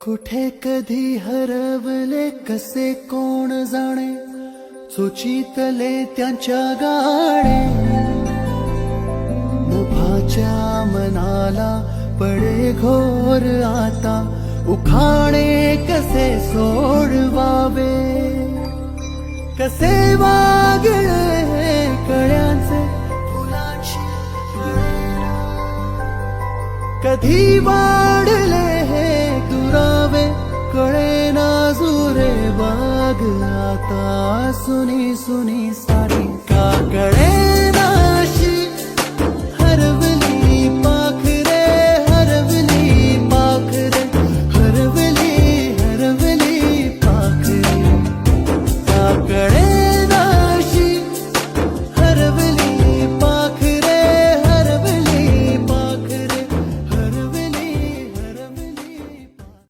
कुठे कधी हरवले कसे कोण जाणे, सुचितले त्यांच्या गाणे. मुभाच्या मनाला पडे घोर आता, उखाणे कसे सोडवावे. कसे वागळे कळ्यांचे फुलांची कळेना, कधी वाढले हे दुरावे कळेना जुरे बाग आता. सुनी सुनी सारी का कळेना.